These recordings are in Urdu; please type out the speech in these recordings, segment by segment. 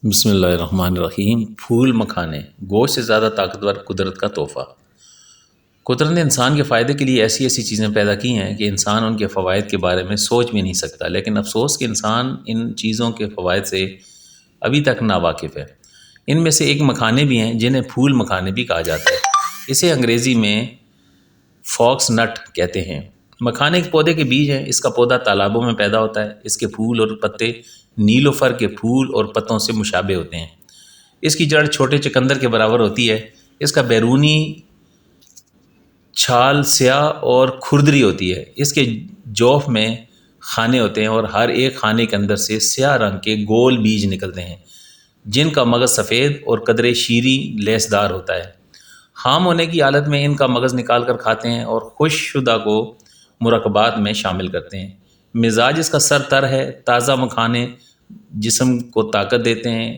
بسم اللہ الرحمن الرحیم۔ پھول مکھانے گوشت سے زیادہ طاقتور قدرت کا تحفہ۔ قدرت نے انسان کے فائدے کے لیے ایسی ایسی چیزیں پیدا کی ہیں کہ انسان ان کے فوائد کے بارے میں سوچ بھی نہیں سکتا، لیکن افسوس کہ انسان ان چیزوں کے فوائد سے ابھی تک ناواقف ہے۔ ان میں سے ایک مکھانے بھی ہیں جنہیں پھول مکھانے بھی کہا جاتا ہے۔ اسے انگریزی میں فاکس نٹ کہتے ہیں۔ مکھانے کے پودے کے بیج ہیں۔ اس کا پودا تالابوں میں پیدا ہوتا ہے۔ اس کے پھول اور پتے نیلوفر کے پھول اور پتوں سے مشابہ ہوتے ہیں۔ اس کی جڑ چھوٹے چقندر کے برابر ہوتی ہے۔ اس کا بیرونی چھال سیاہ اور کھردری ہوتی ہے۔ اس کے جوف میں خانے ہوتے ہیں اور ہر ایک خانے کے اندر سے سیاہ رنگ کے گول بیج نکلتے ہیں جن کا مغز سفید اور قدرے شیریں لیسدار ہوتا ہے۔ خام ہونے کی حالت میں ان کا مغز نکال کر کھاتے ہیں اور خشک شدہ کو مرکبات میں شامل کرتے ہیں۔ مزاج اس کا سر تر ہے۔ تازہ مکھانے جسم کو طاقت دیتے ہیں،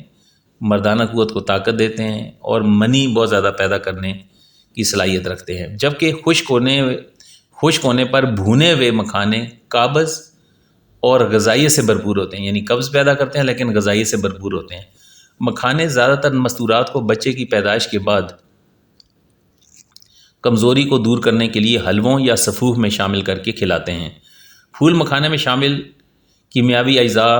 مردانہ قوت کو طاقت دیتے ہیں اور منی بہت زیادہ پیدا کرنے کی صلاحیت رکھتے ہیں، جبکہ خشک ہونے پر بھونے ہوئے مکھانے قابض اور غذائیت سے بھرپور ہوتے ہیں، یعنی قبض پیدا کرتے ہیں لیکن غذائیت سے بھرپور ہوتے ہیں۔ مکھانے زیادہ تر مستورات کو بچے کی پیدائش کے بعد کمزوری کو دور کرنے کے لیے حلووں یا سفوف میں شامل کر کے کھلاتے ہیں۔ پھول مکھانے میں شامل کیمیاوی اجزاء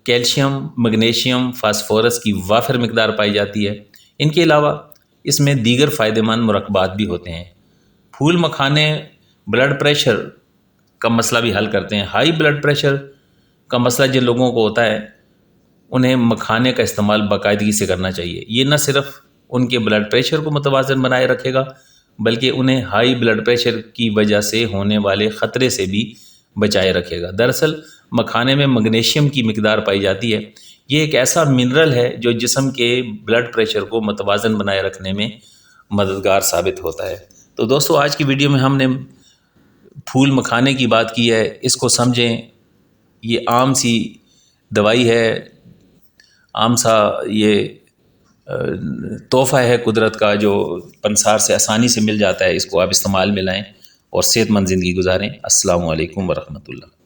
کیلشیم، مگنیشیم، فاسفورس کی وافر مقدار پائی جاتی ہے۔ ان کے علاوہ اس میں دیگر فائدہ مند مرکبات بھی ہوتے ہیں۔ پھول مکھانے بلڈ پریشر کا مسئلہ بھی حل کرتے ہیں۔ ہائی بلڈ پریشر کا مسئلہ جن لوگوں کو ہوتا ہے انہیں مکھانے کا استعمال باقاعدگی سے کرنا چاہیے۔ یہ نہ صرف ان کے بلڈ پریشر کو متوازن بنائے رکھے گا بلکہ انہیں ہائی بلڈ پریشر کی وجہ سے ہونے والے خطرے سے بھی بچائے رکھے گا۔ دراصل مکھانے میں مگنیشیم کی مقدار پائی جاتی ہے۔ یہ ایک ایسا منرل ہے جو جسم کے بلڈ پریشر کو متوازن بنائے رکھنے میں مددگار ثابت ہوتا ہے۔ تو دوستو، آج کی ویڈیو میں ہم نے پھول مکھانے کی بات کی ہے۔ اس کو سمجھیں، یہ عام سی دوائی ہے، عام سا یہ تحفہ ہے قدرت کا جو پنسار سے آسانی سے مل جاتا ہے۔ اس کو آپ استعمال میں لائیں اور صحت مند زندگی گزاریں۔ السلام علیکم ورحمۃ اللہ۔